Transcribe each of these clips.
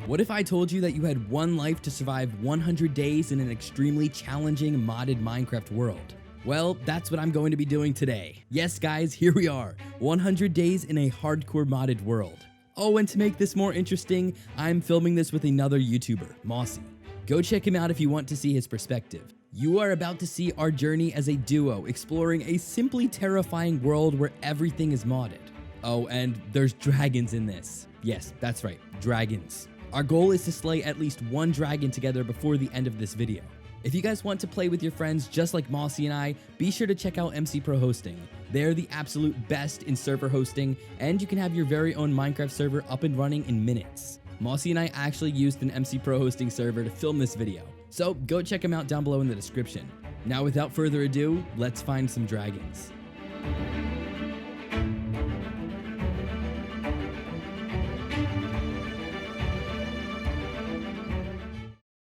What if I told you that you had one life to survive 100 days in an extremely challenging modded Minecraft world? Well, that's what I'm going to be doing today. Yes guys, here we are, 100 days in a hardcore modded world. Oh, and to make this more interesting, I'm filming this with another YouTuber, Mossy. Go check him out if you want to see his perspective. You are about to see our journey as a duo exploring a simply terrifying world where everything is modded. Oh, and there's dragons in this. Yes, that's right, dragons. Our goal is to slay at least one dragon together before the end of this video. If you guys want to play with your friends just like Mossy and I, be sure to check out MC Pro Hosting. They're the absolute best in server hosting, and you can have your very own Minecraft server up and running in minutes. Mossy and I actually used an MC Pro Hosting server to film this video, so go check them out down below in the description. Now without further ado, let's find some dragons.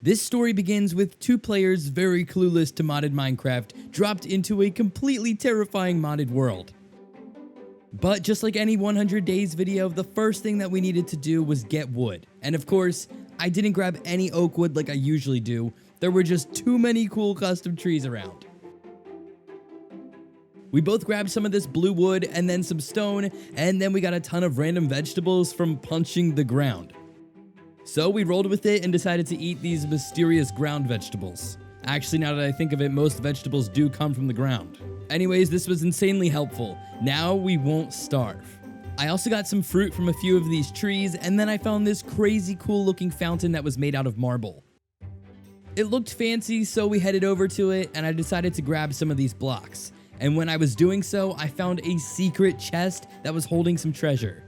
This story begins with two players very clueless to modded Minecraft dropped into a completely terrifying modded world. But just like any 100 days video, the first thing that we needed to do was get wood. And of course, I didn't grab any oak wood like I usually do. There were just too many cool custom trees around. We both grabbed some of this blue wood and then some stone, and then we got a ton of random vegetables from punching the ground. So we rolled with it and decided to eat these mysterious ground vegetables. Actually, now that I think of it, most vegetables do come from the ground. Anyways, this was insanely helpful. Now we won't starve. I also got some fruit from a few of these trees, and then I found this crazy cool looking fountain that was made out of marble. It looked fancy, so we headed over to it, and I decided to grab some of these blocks. And when I was doing so, I found a secret chest that was holding some treasure.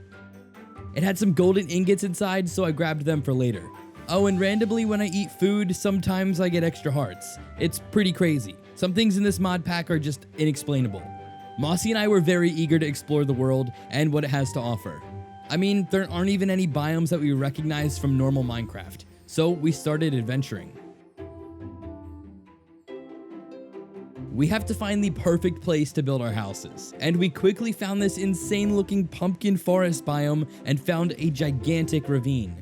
It had some golden ingots inside, so I grabbed them for later. Oh, and randomly when I eat food, sometimes I get extra hearts. It's pretty crazy. Some things in this mod pack are just inexplainable. Mossy and I were very eager to explore the world and what it has to offer. I mean, there aren't even any biomes that we recognize from normal Minecraft, so we started adventuring. We have to find the perfect place to build our houses, and we quickly found this insane looking pumpkin forest biome and found a gigantic ravine.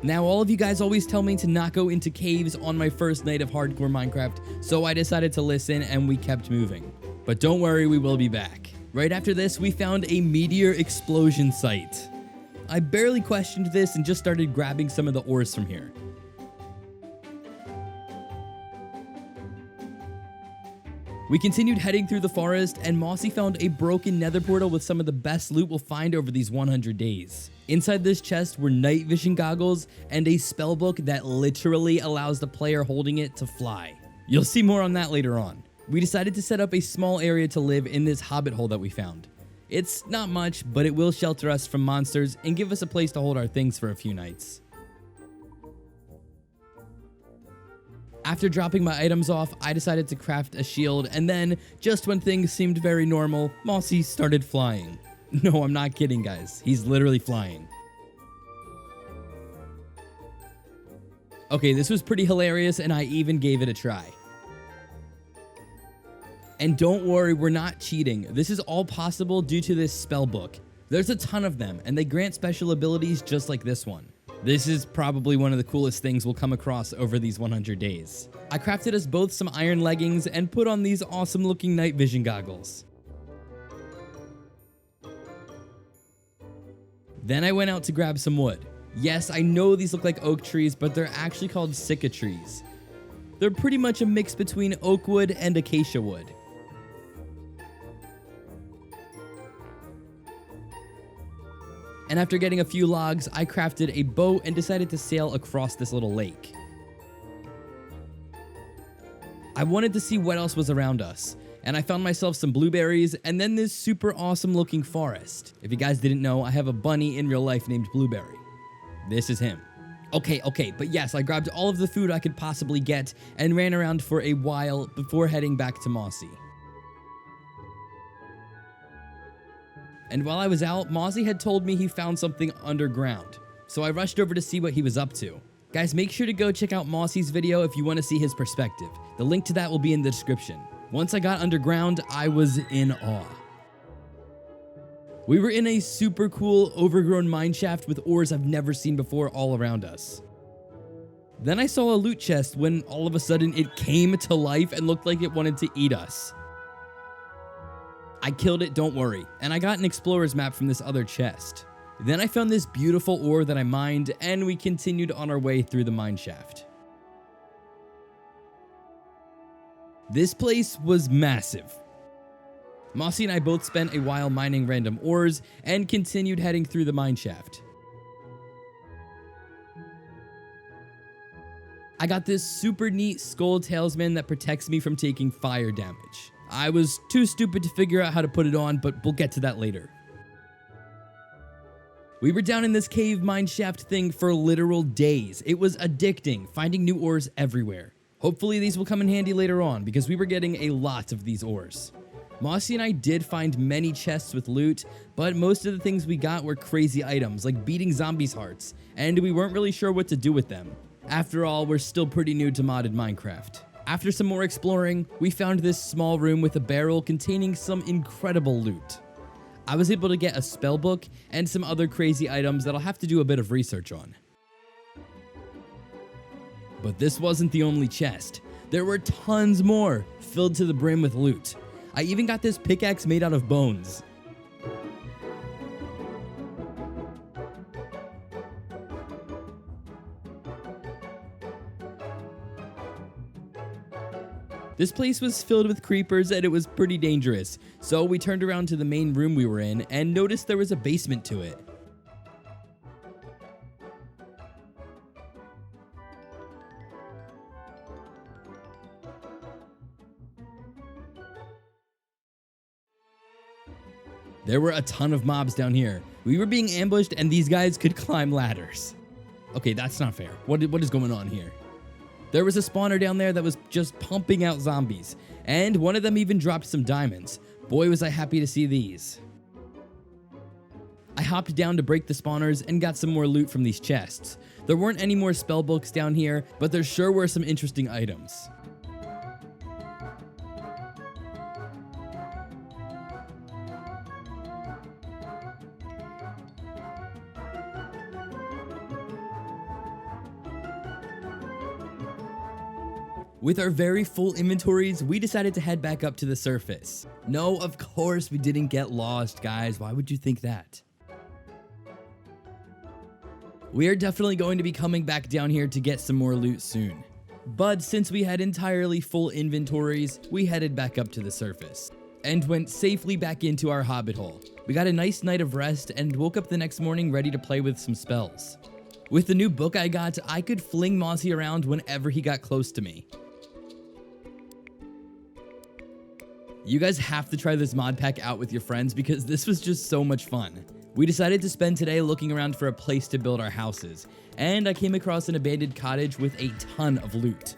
Now all of you guys always tell me to not go into caves on my first night of hardcore Minecraft, so I decided to listen and we kept moving. But don't worry, we will be back. Right after this, we found a meteor explosion site. I barely questioned this and just started grabbing some of the ores from here. We continued heading through the forest, and Mossy found a broken nether portal with some of the best loot we'll find over these 100 days. Inside this chest were night vision goggles and a spellbook that literally allows the player holding it to fly. You'll see more on that later on. We decided to set up a small area to live in this hobbit hole that we found. It's not much, but it will shelter us from monsters and give us a place to hold our things for a few nights. After dropping my items off, I decided to craft a shield, and then, just when things seemed very normal, Mossy started flying. No, I'm not kidding, guys. He's literally flying. Okay, this was pretty hilarious, and I even gave it a try. And don't worry, we're not cheating. This is all possible due to this spell book. There's a ton of them, and they grant special abilities just like this one. This is probably one of the coolest things we'll come across over these 100 days. I crafted us both some iron leggings and put on these awesome looking night vision goggles. Then I went out to grab some wood. Yes, I know these look like oak trees, but they're actually called Sika trees. They're pretty much a mix between oak wood and acacia wood. And after getting a few logs, I crafted a boat and decided to sail across this little lake. I wanted to see what else was around us, and I found myself some blueberries and then this super awesome looking forest. If you guys didn't know, I have a bunny in real life named Blueberry. This is him. Okay, but yes, I grabbed all of the food I could possibly get and ran around for a while before heading back to Mossy. And while I was out, Mossy had told me he found something underground, so I rushed over to see what he was up to. Guys, make sure to go check out Mossy's video if you want to see his perspective. The link to that will be in the description. Once I got underground, I was in awe. We were in a super cool, overgrown mineshaft with ores I've never seen before all around us. Then I saw a loot chest when all of a sudden it came to life and looked like it wanted to eat us. I killed it, don't worry, and I got an explorer's map from this other chest. Then I found this beautiful ore that I mined, and we continued on our way through the mineshaft. This place was massive. Mossy and I both spent a while mining random ores and continued heading through the mineshaft. I got this super neat skull talisman that protects me from taking fire damage. I was too stupid to figure out how to put it on, but we'll get to that later. We were down in this cave mineshaft thing for literal days. It was addicting, finding new ores everywhere. Hopefully these will come in handy later on because we were getting a lot of these ores. Mossy and I did find many chests with loot, but most of the things we got were crazy items like beating zombies' hearts, and we weren't really sure what to do with them. After all, we're still pretty new to modded Minecraft. After some more exploring, we found this small room with a barrel containing some incredible loot. I was able to get a spell book and some other crazy items that I'll have to do a bit of research on. But this wasn't the only chest. There were tons more, filled to the brim with loot. I even got this pickaxe made out of bones. This place was filled with creepers and it was pretty dangerous, so we turned around to the main room we were in and noticed there was a basement to it. There were a ton of mobs down here. We were being ambushed and these guys could climb ladders. Okay, that's not fair. What is going on here? There was a spawner down there that was just pumping out zombies, and one of them even dropped some diamonds. Boy, was I happy to see these. I hopped down to break the spawners and got some more loot from these chests. There weren't any more spell books down here, but there sure were some interesting items. With our very full inventories, we decided to head back up to the surface. No, of course we didn't get lost, guys. Why would you think that? We are definitely going to be coming back down here to get some more loot soon. But since we had entirely full inventories, we headed back up to the surface and went safely back into our hobbit hole. We got a nice night of rest and woke up the next morning ready to play with some spells. With the new book I got, I could fling Mossy around whenever he got close to me. You guys have to try this mod pack out with your friends because this was just so much fun. We decided to spend today looking around for a place to build our houses, and I came across an abandoned cottage with a ton of loot.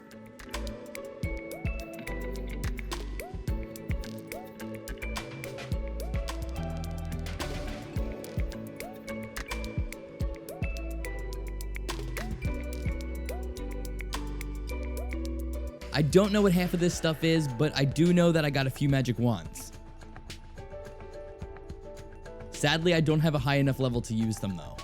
I don't know what half of this stuff is, but I do know that I got a few magic wands. Sadly, I don't have a high enough level to use them though.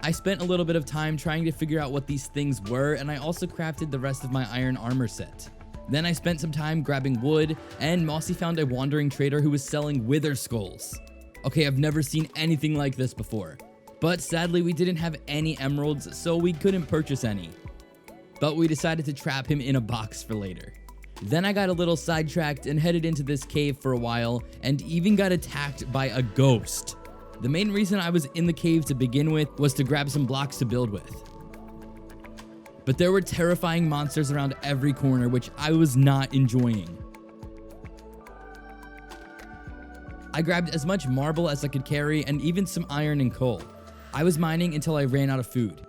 I spent a little bit of time trying to figure out what these things were, and I also crafted the rest of my iron armor set. Then I spent some time grabbing wood, and Mossy found a wandering trader who was selling wither skulls. Okay, I've never seen anything like this before. But sadly, we didn't have any emeralds, so we couldn't purchase any. But we decided to trap him in a box for later. Then I got a little sidetracked and headed into this cave for a while, and even got attacked by a ghost. The main reason I was in the cave to begin with was to grab some blocks to build with. But there were terrifying monsters around every corner, which I was not enjoying. I grabbed as much marble as I could carry and even some iron and coal. I was mining until I ran out of food.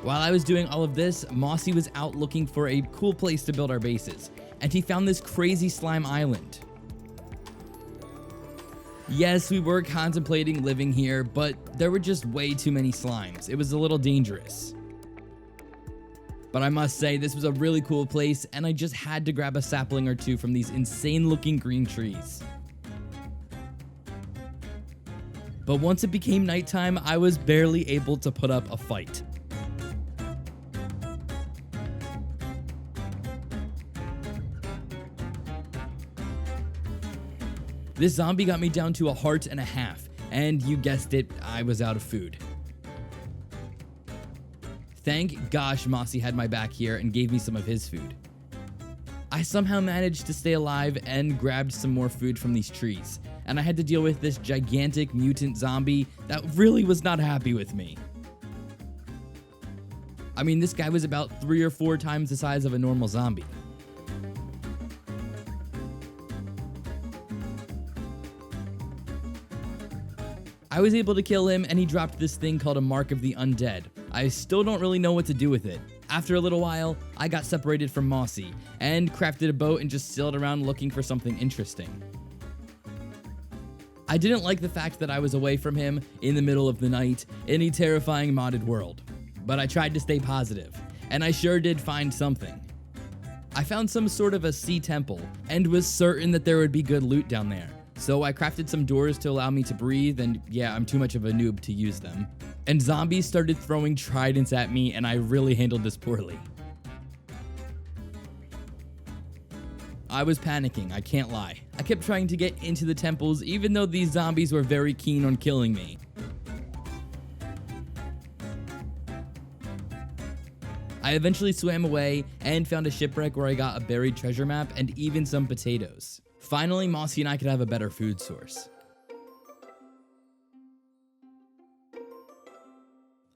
While I was doing all of this, Mossy was out looking for a cool place to build our bases, and he found this crazy slime island. Yes, we were contemplating living here, but there were just way too many slimes. It was a little dangerous. But I must say, this was a really cool place, and I just had to grab a sapling or two from these insane-looking green trees. But once it became nighttime, I was barely able to put up a fight. This zombie got me down to a heart and a half, and you guessed it, I was out of food. Thank gosh Mossy had my back here and gave me some of his food. I somehow managed to stay alive and grabbed some more food from these trees, and I had to deal with this gigantic mutant zombie that really was not happy with me. I mean, this guy was about 3 or 4 times the size of a normal zombie. I was able to kill him, and he dropped this thing called a Mark of the Undead. I still don't really know what to do with it. After a little while, I got separated from Mossy, and crafted a boat and just sailed around looking for something interesting. I didn't like the fact that I was away from him in the middle of the night in a terrifying modded world, but I tried to stay positive, and I sure did find something. I found some sort of a sea temple, and was certain that there would be good loot down there. So I crafted some doors to allow me to breathe, and yeah, I'm too much of a noob to use them. And zombies started throwing tridents at me, and I really handled this poorly. I was panicking, I can't lie. I kept trying to get into the temples, even though these zombies were very keen on killing me. I eventually swam away and found a shipwreck where I got a buried treasure map and even some potatoes. Finally, Mossy and I could have a better food source.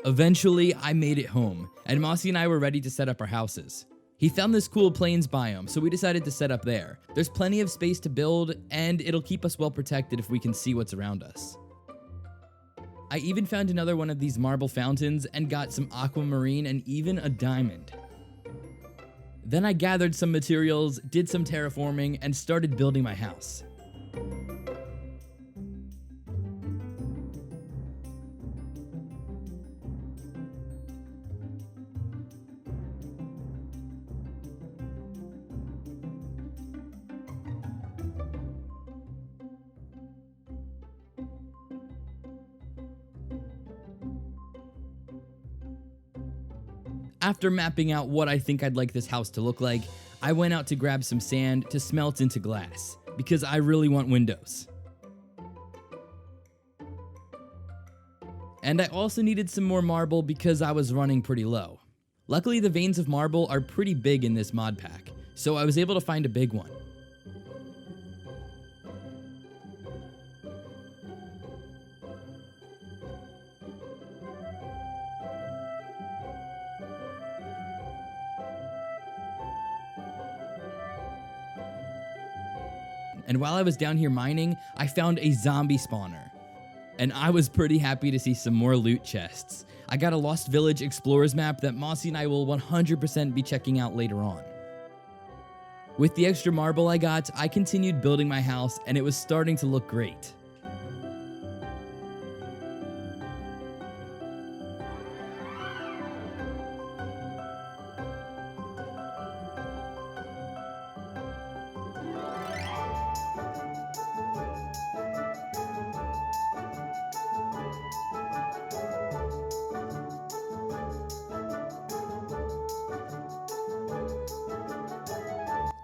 Eventually, I made it home, and Mossy and I were ready to set up our houses. He found this cool plains biome, so we decided to set up there. There's plenty of space to build, and it'll keep us well protected if we can see what's around us. I even found another one of these marble fountains and got some aquamarine and even a diamond. Then I gathered some materials, did some terraforming, and started building my house. After mapping out what I think I'd like this house to look like, I went out to grab some sand to smelt into glass, because I really want windows. And I also needed some more marble because I was running pretty low. Luckily, the veins of marble are pretty big in this mod pack, so I was able to find a big one. And while I was down here mining, I found a zombie spawner. And I was pretty happy to see some more loot chests. I got a Lost Village Explorers map that Mossy and I will 100% be checking out later on. With the extra marble I got, I continued building my house, and it was starting to look great.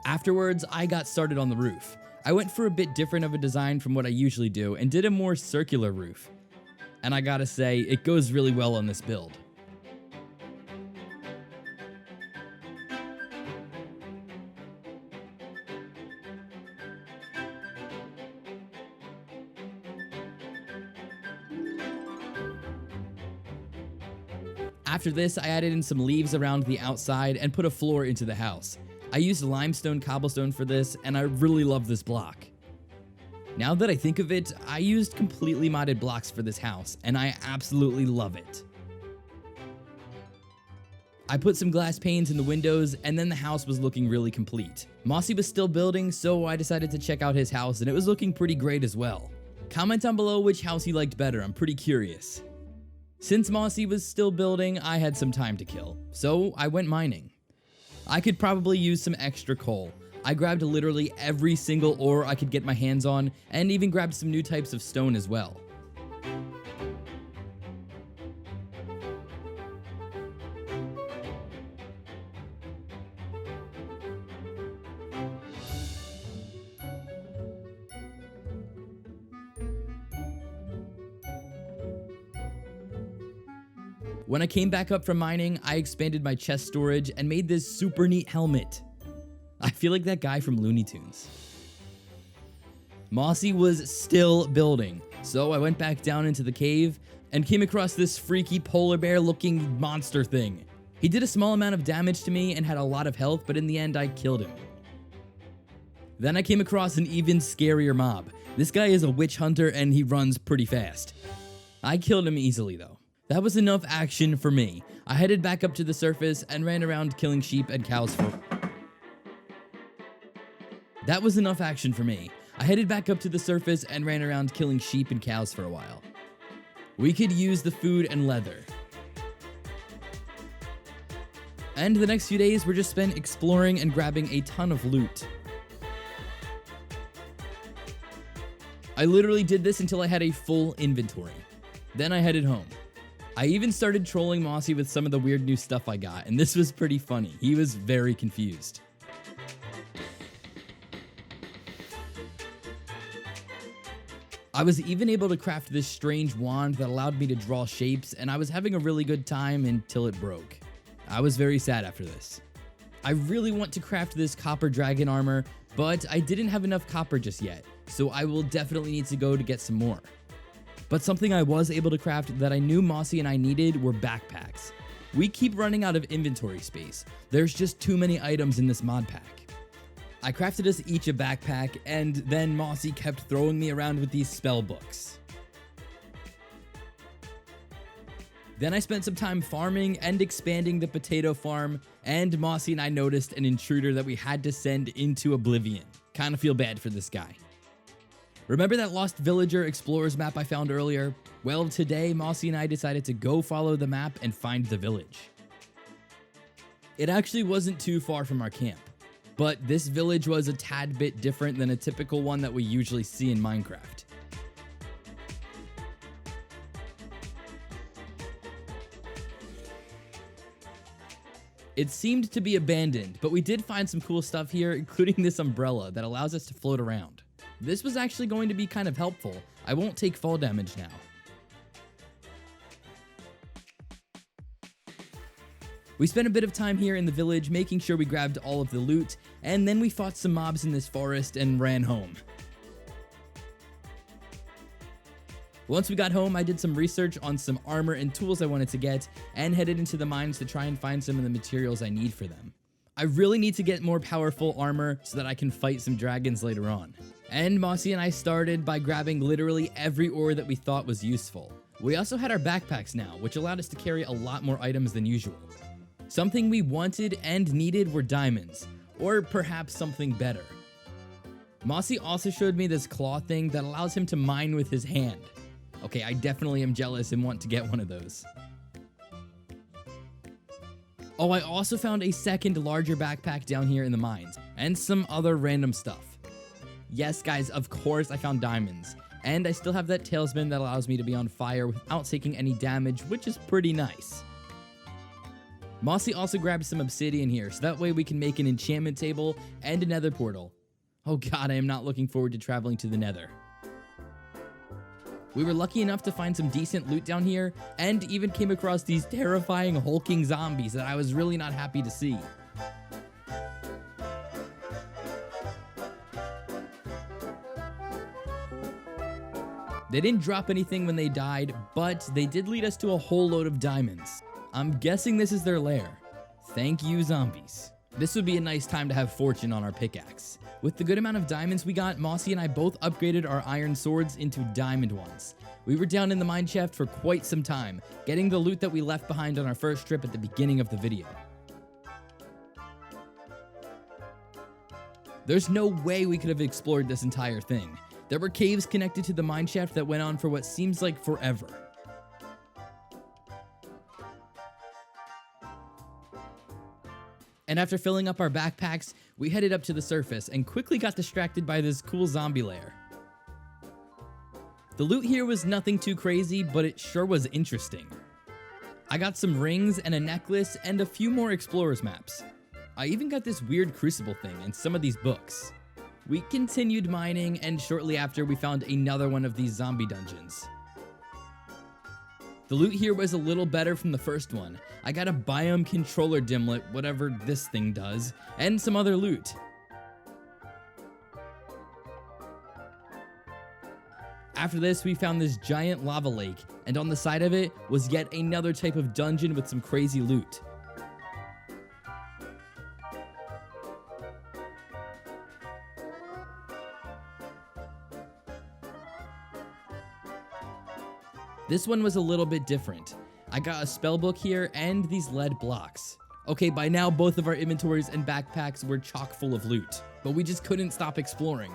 Afterwards, I got started on the roof. I went for a bit different of a design from what I usually do and did a more circular roof. And I gotta say, it goes really well on this build. After this, I added in some leaves around the outside and put a floor into the house. I used limestone cobblestone for this, and I really love this block. Now that I think of it, I used completely modded blocks for this house, and I absolutely love it. I put some glass panes in the windows, and then the house was looking really complete. Mossy was still building, so I decided to check out his house, and it was looking pretty great as well. Comment down below which house you liked better, I'm pretty curious. Since Mossy was still building, I had some time to kill, so I went mining. I could probably use some extra coal. I grabbed literally every single ore I could get my hands on, and even grabbed some new types of stone as well. When I came back up from mining, I expanded my chest storage and made this super neat helmet. I feel like that guy from Looney Tunes. Mossy was still building, so I went back down into the cave and came across this freaky polar bear looking monster thing. He did a small amount of damage to me and had a lot of health, but in the end I killed him. Then I came across an even scarier mob. This guy is a witch hunter and he runs pretty fast. I killed him easily though. That was enough action for me. I headed back up to the surface and ran around killing sheep and cows for... That was enough action for me. I headed back up to the surface and ran around killing sheep and cows for a while. We could use the food and leather. And the next few days were just spent exploring and grabbing a ton of loot. I literally did this until I had a full inventory. Then I headed home. I even started trolling Mossy with some of the weird new stuff I got, and this was pretty funny. He was very confused. I was even able to craft this strange wand that allowed me to draw shapes, and I was having a really good time until it broke. I was very sad after this. I really want to craft this copper dragon armor, but I didn't have enough copper just yet, so I will definitely need to go to get some more. But something I was able to craft that I knew Mossy and I needed were backpacks. We keep running out of inventory space. There's just too many items in this mod pack. I crafted us each a backpack, and then Mossy kept throwing me around with these spell books. Then I spent some time farming and expanding the potato farm, and Mossy and I noticed an intruder that we had to send into oblivion. Kinda feel bad for this guy. Remember that Lost Villager Explorers map I found earlier? Well, today, Mossy and I decided to go follow the map and find the village. It actually wasn't too far from our camp, but this village was a tad bit different than a typical one that we usually see in Minecraft. It seemed to be abandoned, but we did find some cool stuff here, including this umbrella that allows us to float around. This was actually going to be kind of helpful. I won't take fall damage now. We spent a bit of time here in the village making sure we grabbed all of the loot, and then we fought some mobs in this forest and ran home. Once we got home, I did some research on some armor and tools I wanted to get, and headed into the mines to try and find some of the materials I need for them. I really need to get more powerful armor so that I can fight some dragons later on. And Mossy and I started by grabbing literally every ore that we thought was useful. We also had our backpacks now, which allowed us to carry a lot more items than usual. Something we wanted and needed were diamonds, or perhaps something better. Mossy also showed me this claw thing that allows him to mine with his hand. Okay, I definitely am jealous and want to get one of those. Oh, I also found a second larger backpack down here in the mines, and some other random stuff. Yes, guys, of course I found diamonds, and I still have that talisman that allows me to be on fire without taking any damage, which is pretty nice. Mossy also grabbed some obsidian here, so that way we can make an enchantment table and a nether portal. Oh god, I am not looking forward to traveling to the nether. We were lucky enough to find some decent loot down here, and even came across these terrifying hulking zombies that I was really not happy to see. They didn't drop anything when they died, but they did lead us to a whole load of diamonds. I'm guessing this is their lair. Thank you, zombies. This would be a nice time to have fortune on our pickaxe. With the good amount of diamonds we got, Mossy and I both upgraded our iron swords into diamond ones. We were down in the mine shaft for quite some time, getting the loot that we left behind on our first trip at the beginning of the video. There's no way we could have explored this entire thing. There were caves connected to the mineshaft that went on for what seems like forever. And after filling up our backpacks, we headed up to the surface and quickly got distracted by this cool zombie lair. The loot here was nothing too crazy, but it sure was interesting. I got some rings and a necklace and a few more explorer's maps. I even got this weird crucible thing and some of these books. We continued mining, and shortly after we found another one of these zombie dungeons. The loot here was a little better from the first one. I got a biome controller dimlet, whatever this thing does, and some other loot. After this, we found this giant lava lake, and on the side of it was yet another type of dungeon with some crazy loot. This one was a little bit different. I got a spell book here and these lead blocks. Okay, by now both of our inventories and backpacks were chock full of loot, but we just couldn't stop exploring.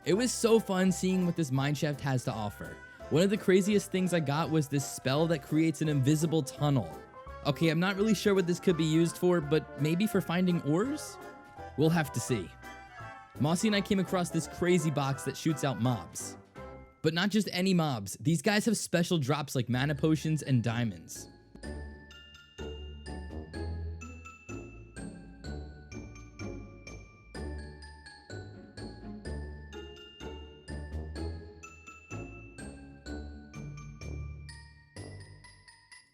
It was so fun seeing what this mineshaft has to offer. One of the craziest things I got was this spell that creates an invisible tunnel. Okay, I'm not really sure what this could be used for, but maybe for finding ores? We'll have to see. Mossy and I came across this crazy box that shoots out mobs. But not just any mobs, these guys have special drops like mana potions and diamonds.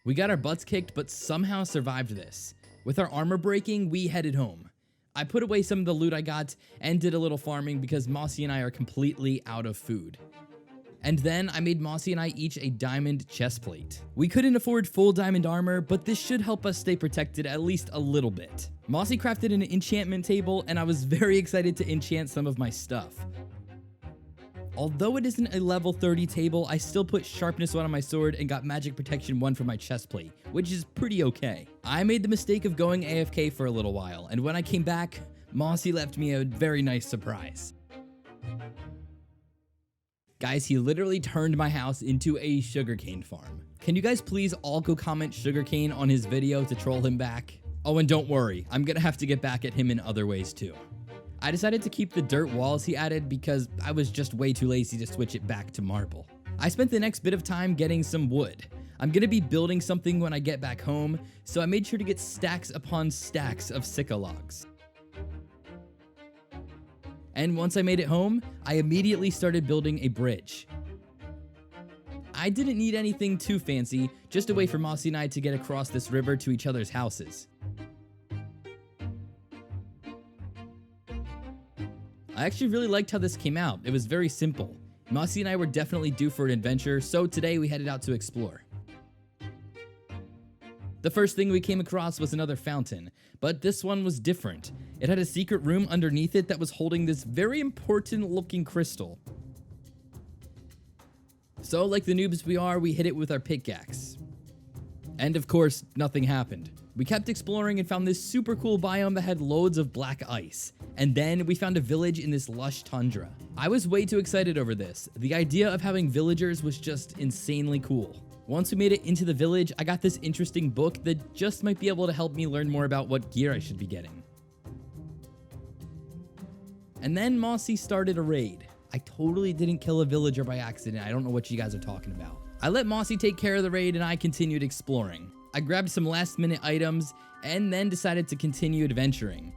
We got our butts kicked, but somehow survived this. With our armor breaking, we headed home. I put away some of the loot I got and did a little farming because Mossy and I are completely out of food. And then I made Mossy and I each a diamond chestplate. We couldn't afford full diamond armor, but this should help us stay protected at least a little bit. Mossy crafted an enchantment table, and I was very excited to enchant some of my stuff. Although it isn't a level 30 table, I still put sharpness 1 on my sword and got magic protection 1 for my chestplate, which is pretty okay. I made the mistake of going AFK for a little while, and when I came back, Mossy left me a very nice surprise. Guys, he literally turned my house into a sugarcane farm. Can you guys please all go comment sugarcane on his video to troll him back? Oh, and don't worry, I'm gonna have to get back at him in other ways too. I decided to keep the dirt walls he added because I was just way too lazy to switch it back to marble. I spent the next bit of time getting some wood. I'm gonna be building something when I get back home, so I made sure to get stacks upon stacks of sicca logs. And once I made it home, I immediately started building a bridge. I didn't need anything too fancy, just a way for Mossy and I to get across this river to each other's houses. I actually really liked how this came out. It was very simple. Mossy and I were definitely due for an adventure, so today we headed out to explore. The first thing we came across was another fountain, but this one was different. It had a secret room underneath it that was holding this very important looking crystal. So like the noobs we are, we hit it with our pickaxe. And of course, nothing happened. We kept exploring and found this super cool biome that had loads of black ice. And then we found a village in this lush tundra. I was way too excited over this. The idea of having villagers was just insanely cool. Once we made it into the village, I got this interesting book that just might be able to help me learn more about what gear I should be getting. And then Mossy started a raid. I totally didn't kill a villager by accident. I don't know what you guys are talking about. I let Mossy take care of the raid and I continued exploring. I grabbed some last minute items and then decided to continue adventuring.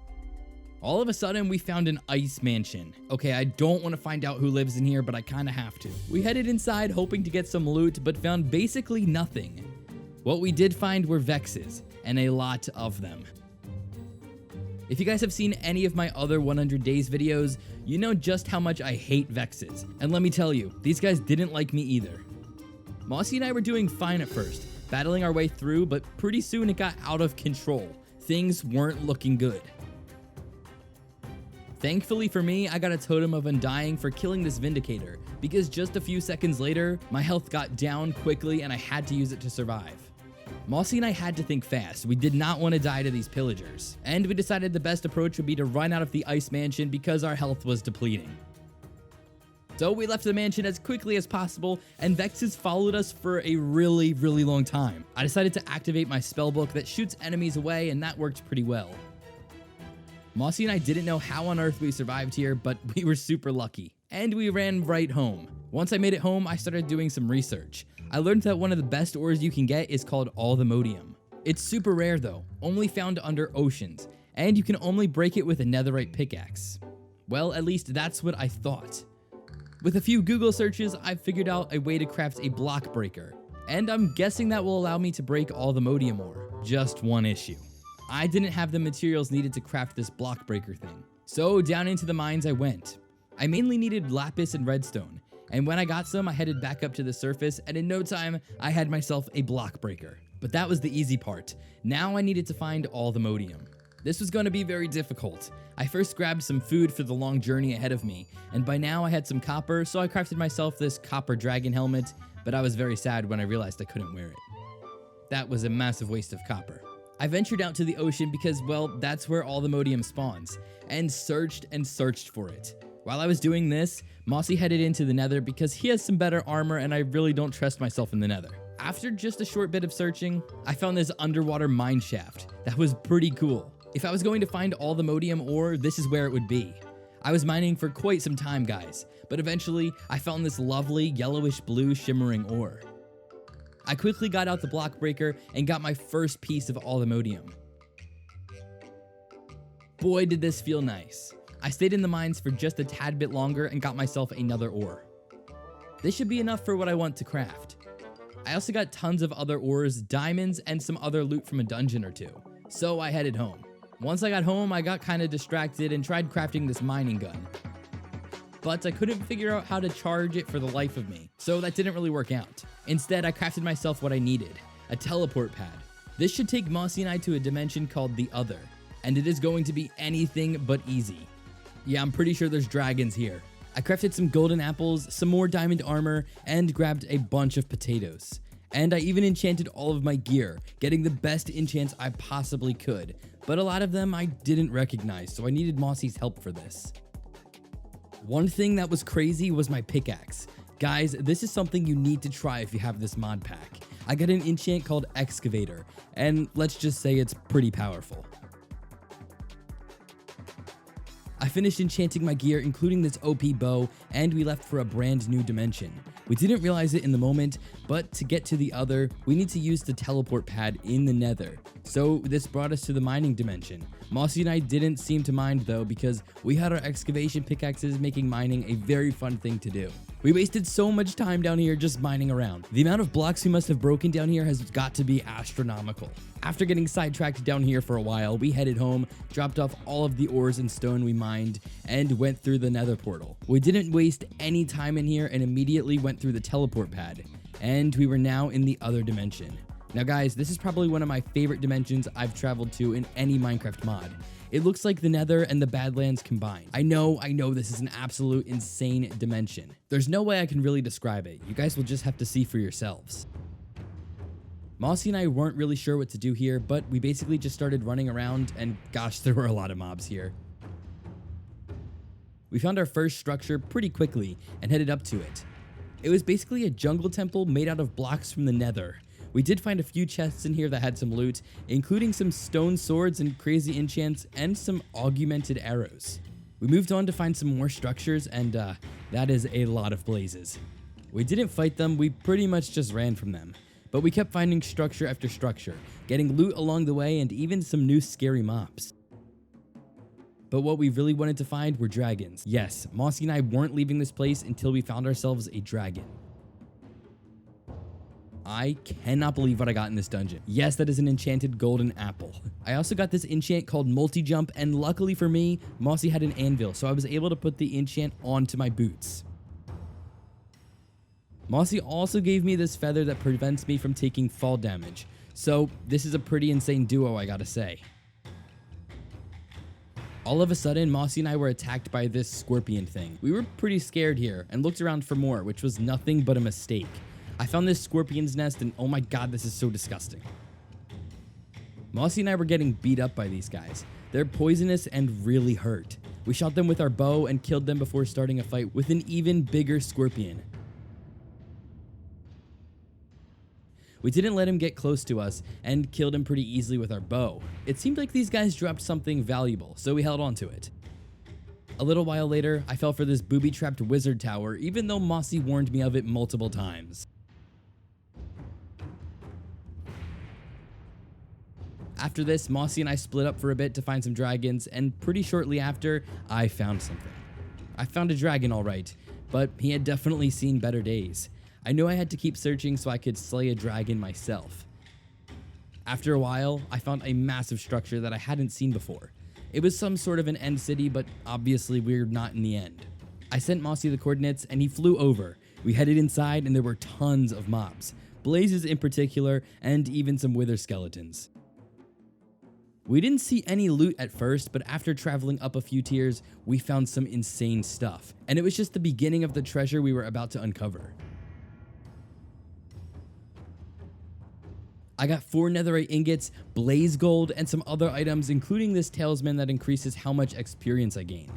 All of a sudden, we found an ice mansion. Okay, I don't want to find out who lives in here, but I kind of have to. We headed inside hoping to get some loot, but found basically nothing. What we did find were vexes, and a lot of them. If you guys have seen any of my other 100 Days videos, you know just how much I hate vexes. And let me tell you, these guys didn't like me either. Mossy and I were doing fine at first, battling our way through, but pretty soon it got out of control. Things weren't looking good. Thankfully for me, I got a totem of undying for killing this Vindicator, because just a few seconds later, my health got down quickly and I had to use it to survive. Mossy and I had to think fast. We did not want to die to these pillagers, and we decided the best approach would be to run out of the ice mansion because our health was depleting. So we left the mansion as quickly as possible, and Vexes followed us for a really long time. I decided to activate my spellbook that shoots enemies away, and that worked pretty well. Mossy and I didn't know how on earth we survived here, but we were super lucky. And we ran right home. Once I made it home, I started doing some research. I learned that one of the best ores you can get is called Allthemodium. It's super rare though, only found under oceans, and you can only break it with a netherite pickaxe. Well, at least that's what I thought. With a few Google searches, I figured out a way to craft a block breaker, and I'm guessing that will allow me to break Allthemodium ore. Just one issue. I didn't have the materials needed to craft this block breaker thing. So down into the mines I went. I mainly needed lapis and redstone, and when I got some, I headed back up to the surface, and in no time, I had myself a block breaker. But that was the easy part. Now I needed to find Allthemodium. This was going to be very difficult. I first grabbed some food for the long journey ahead of me, and by now I had some copper, so I crafted myself this copper dragon helmet, but I was very sad when I realized I couldn't wear it. That was a massive waste of copper. I ventured out to the ocean because, well, that's where Allthemodium spawns, and searched for it. While I was doing this, Mossy headed into the nether because he has some better armor and I really don't trust myself in the nether. After just a short bit of searching, I found this underwater mine shaft. That was pretty cool. If I was going to find Allthemodium ore, this is where it would be. I was mining for quite some time, guys, but eventually I found this lovely yellowish blue shimmering ore. I quickly got out the block breaker and got my first piece of Allthemodium. Boy, did this feel nice. I stayed in the mines for just a tad bit longer and got myself another ore. This should be enough for what I want to craft. I also got tons of other ores, diamonds, and some other loot from a dungeon or two, so I headed home. Once I got home, I got kinda distracted and tried crafting this mining gun. But I couldn't figure out how to charge it for the life of me, so that didn't really work out. Instead, I crafted myself what I needed, a teleport pad. This should take Mossy and I to a dimension called the Other, and it is going to be anything but easy. Yeah, I'm pretty sure there's dragons here. I crafted some golden apples, some more diamond armor, and grabbed a bunch of potatoes. And I even enchanted all of my gear, getting the best enchants I possibly could, but a lot of them I didn't recognize, so I needed Mossy's help for this. One thing that was crazy was my pickaxe. Guys, this is something you need to try if you have this mod pack. I got an enchant called Excavator, and let's just say it's pretty powerful. I finished enchanting my gear, including this OP bow, and we left for a brand new dimension. We didn't realize it in the moment, but to get to the Other, we need to use the teleport pad in the nether. So this brought us to the mining dimension. Mossy and I didn't seem to mind though, because we had our excavation pickaxes, making mining a very fun thing to do. We wasted so much time down here just mining around. The amount of blocks we must have broken down here has got to be astronomical. After getting sidetracked down here for a while, we headed home, dropped off all of the ores and stone we mined, and went through the nether portal. We didn't waste any time in here and immediately went through the teleport pad, and we were now in the Other dimension. Now guys, this is probably one of my favorite dimensions I've traveled to in any Minecraft mod. It looks like the Nether and the Badlands combined. I know this is an absolute insane dimension. There's no way I can really describe it. You guys will just have to see for yourselves. Mossy and I weren't really sure what to do here, but we basically just started running around, and gosh, there were a lot of mobs here. We found our first structure pretty quickly and headed up to it. It was basically a jungle temple made out of blocks from the Nether. We did find a few chests in here that had some loot, including some stone swords and crazy enchants and some augmented arrows. We moved on to find some more structures, and that is a lot of blazes. We didn't fight them, we pretty much just ran from them. But we kept finding structure after structure, getting loot along the way and even some new scary mobs. But what we really wanted to find were dragons. Yes, Mossy and I weren't leaving this place until we found ourselves a dragon. I cannot believe what I got in this dungeon. Yes, that is an enchanted golden apple. I also got this enchant called multi-jump, and luckily for me, Mossy had an anvil, so I was able to put the enchant onto my boots. Mossy also gave me this feather that prevents me from taking fall damage, so this is a pretty insane duo, I gotta say. All of a sudden, Mossy and I were attacked by this scorpion thing. We were pretty scared here and looked around for more, which was nothing but a mistake. I found this scorpion's nest, and oh my god, this is so disgusting. Mossy and I were getting beat up by these guys. They're poisonous and really hurt. We shot them with our bow and killed them before starting a fight with an even bigger scorpion. We didn't let him get close to us and killed him pretty easily with our bow. It seemed like these guys dropped something valuable, so we held on to it. A little while later, I fell for this booby-trapped wizard tower, even though Mossy warned me of it multiple times. After this, Mossy and I split up for a bit to find some dragons, and pretty shortly after, I found something. I found a dragon alright, but he had definitely seen better days. I knew I had to keep searching so I could slay a dragon myself. After a while, I found a massive structure that I hadn't seen before. It was some sort of an end city, but obviously we're not in the end. I sent Mossy the coordinates and he flew over. We headed inside and there were tons of mobs, blazes in particular, and even some wither skeletons. We didn't see any loot at first, but after traveling up a few tiers, we found some insane stuff, and it was just the beginning of the treasure we were about to uncover. I got 4 netherite ingots, blaze gold, and some other items, including this talisman that increases how much experience I gain.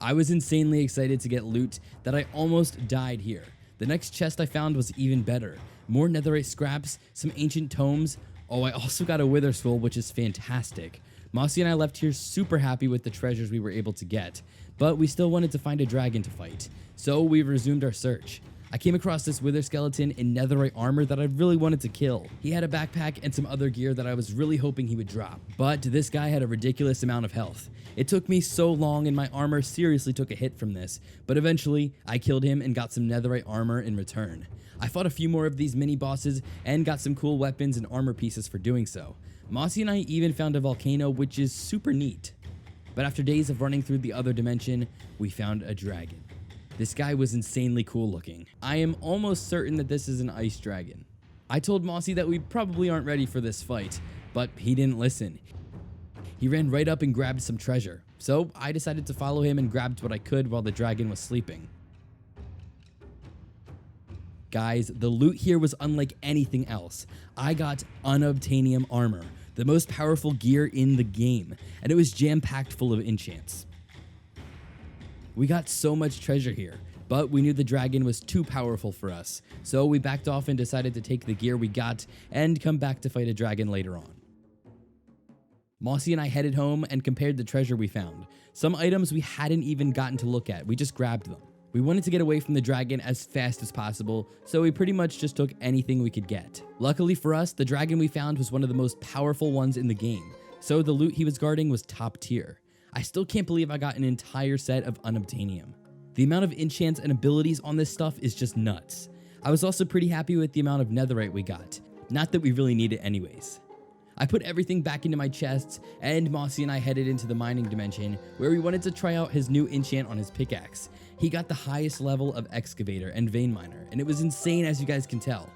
I was insanely excited to get loot that I almost died here. The next chest I found was even better. More netherite scraps, some ancient tomes. Oh, I also got a wither skull, which is fantastic. Mossy and I left here super happy with the treasures we were able to get, but we still wanted to find a dragon to fight, so we resumed our search. I came across this wither skeleton in netherite armor that I really wanted to kill. He had a backpack and some other gear that I was really hoping he would drop, but this guy had a ridiculous amount of health. It took me so long and my armor seriously took a hit from this, but eventually I killed him and got some netherite armor in return. I fought a few more of these mini bosses and got some cool weapons and armor pieces for doing so. Mossy and I even found a volcano, which is super neat. But after days of running through the other dimension, we found a dragon. This guy was insanely cool looking. I am almost certain that this is an ice dragon. I told Mossy that we probably aren't ready for this fight, but he didn't listen. He ran right up and grabbed some treasure, so I decided to follow him and grabbed what I could while the dragon was sleeping. Guys, the loot here was unlike anything else. I got unobtainium armor, the most powerful gear in the game, and it was jam-packed full of enchants. We got so much treasure here, but we knew the dragon was too powerful for us, so we backed off and decided to take the gear we got and come back to fight a dragon later on. Mossy and I headed home and compared the treasure we found. Some items we hadn't even gotten to look at, we just grabbed them. We wanted to get away from the dragon as fast as possible, so we pretty much just took anything we could get. Luckily for us, the dragon we found was one of the most powerful ones in the game, so the loot he was guarding was top tier. I still can't believe I got an entire set of unobtainium. The amount of enchants and abilities on this stuff is just nuts. I was also pretty happy with the amount of netherite we got. Not that we really need it anyways. I put everything back into my chests, and Mossy and I headed into the mining dimension, where we wanted to try out his new enchant on his pickaxe. He got the highest level of excavator and vein miner, and it was insane as you guys can tell.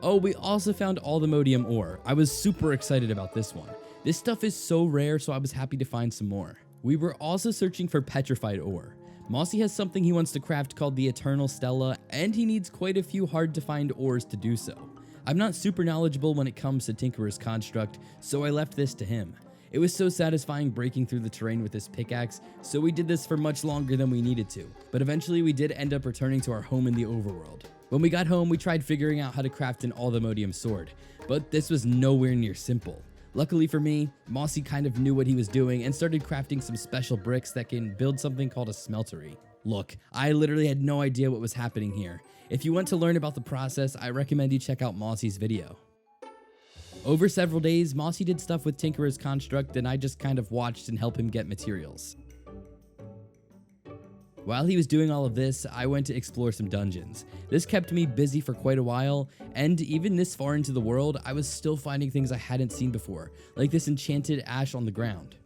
Oh, we also found all the Modpack ore. I was super excited about this one. This stuff is so rare, so I was happy to find some more. We were also searching for Petrified Ore. Mossy has something he wants to craft called the Eternal Stella, and he needs quite a few hard to find ores to do so. I'm not super knowledgeable when it comes to Tinkerer's construct, so I left this to him. It was so satisfying breaking through the terrain with this pickaxe, so we did this for much longer than we needed to, but eventually we did end up returning to our home in the overworld. When we got home, we tried figuring out how to craft an all-the-modium sword, but this was nowhere near simple. Luckily for me, Mossy kind of knew what he was doing and started crafting some special bricks that can build something called a smeltery. Look, I literally had no idea what was happening here. If you want to learn about the process, I recommend you check out Mossy's video. Over several days, Mossy did stuff with Tinkerer's construct and I just kind of watched and helped him get materials. While he was doing all of this, I went to explore some dungeons. This kept me busy for quite a while, and even this far into the world, I was still finding things I hadn't seen before, like this enchanted ash on the ground.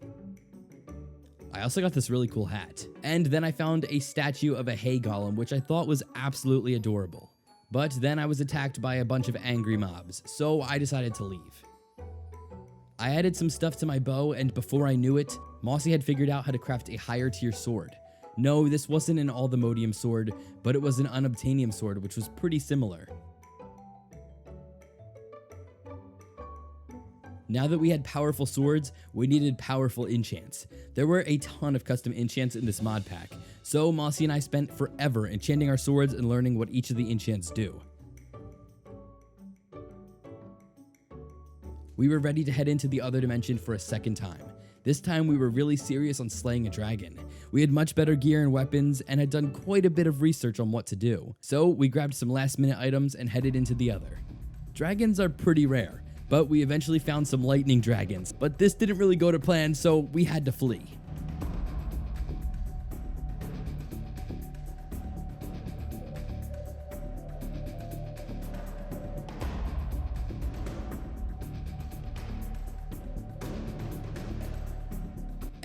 I also got this really cool hat. And then I found a statue of a hay golem, which I thought was absolutely adorable. But then I was attacked by a bunch of angry mobs, so I decided to leave. I added some stuff to my bow, and before I knew it, Mossy had figured out how to craft a higher tier sword. No, this wasn't an all-the-modium sword, but it was an unobtainium sword, which was pretty similar. Now that we had powerful swords, we needed powerful enchants. There were a ton of custom enchants in this mod pack, so Mossy and I spent forever enchanting our swords and learning what each of the enchants do. We were ready to head into the other dimension for a second time. This time we were really serious on slaying a dragon. We had much better gear and weapons and had done quite a bit of research on what to do. So we grabbed some last minute items and headed into the other. Dragons are pretty rare, but we eventually found some lightning dragons, but this didn't really go to plan, so we had to flee.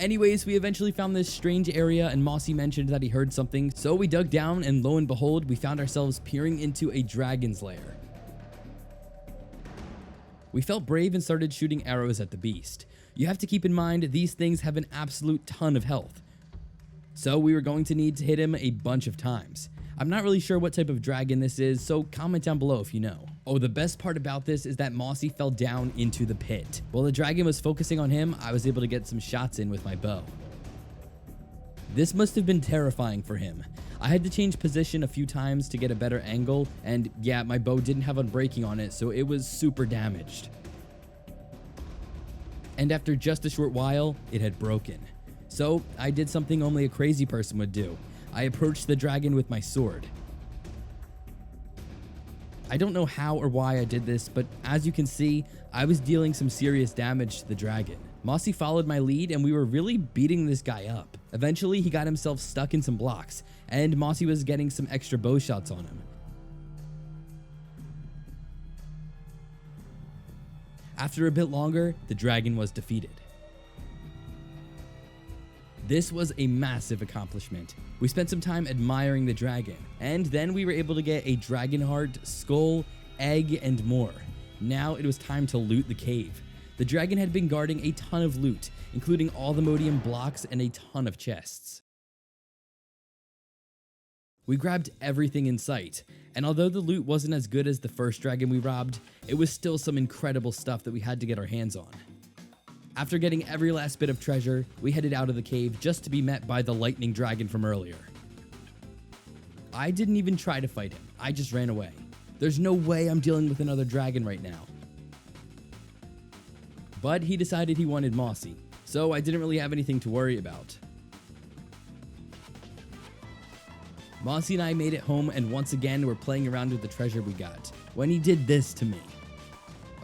Anyways, we eventually found this strange area and Mossy mentioned that he heard something, so we dug down and lo and behold, we found ourselves peering into a dragon's lair. We felt brave and started shooting arrows at the beast. You have to keep in mind, these things have an absolute ton of health, so we were going to need to hit him a bunch of times. I'm not really sure what type of dragon this is, so comment down below if you know. Oh, the best part about this is that Mossy fell down into the pit. While the dragon was focusing on him, I was able to get some shots in with my bow. This must have been terrifying for him. I had to change position a few times to get a better angle, and yeah, my bow didn't have unbreaking on it, so it was super damaged. And after just a short while, it had broken. So I did something only a crazy person would do. I approached the dragon with my sword. I don't know how or why I did this, but as you can see, I was dealing some serious damage to the dragon. Mossy followed my lead and we were really beating this guy up. Eventually, he got himself stuck in some blocks, and Mossy was getting some extra bow shots on him. After a bit longer, the dragon was defeated. This was a massive accomplishment. We spent some time admiring the dragon, and then we were able to get a dragon heart, skull, egg, and more. Now it was time to loot the cave. The dragon had been guarding a ton of loot, including all the Modium blocks and a ton of chests. We grabbed everything in sight, and although the loot wasn't as good as the first dragon we robbed, it was still some incredible stuff that we had to get our hands on. After getting every last bit of treasure, we headed out of the cave just to be met by the lightning dragon from earlier. I didn't even try to fight him, I just ran away. There's no way I'm dealing with another dragon right now. But he decided he wanted Mossy, so I didn't really have anything to worry about. Mossy and I made it home, and once again we're playing around with the treasure we got, when he did this to me.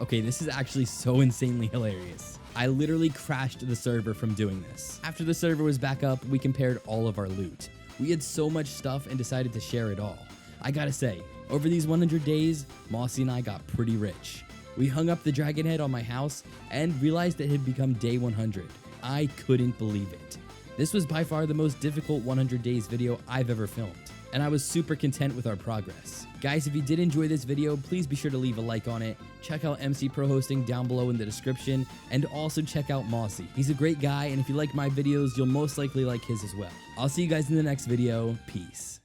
Okay, this is actually so insanely hilarious. I literally crashed the server from doing this. After the server was back up, we compared all of our loot. We had so much stuff and decided to share it all. I gotta say, over these 100 days, Mossy and I got pretty rich. We hung up the dragon head on my house and realized it had become day 100. I couldn't believe it. This was by far the most difficult 100 days video I've ever filmed, and I was super content with our progress. Guys, if you did enjoy this video, please be sure to leave a like on it, check out MC Pro Hosting down below in the description, and also check out Mossy. He's a great guy, and if you like my videos, you'll most likely like his as well. I'll see you guys in the next video. Peace.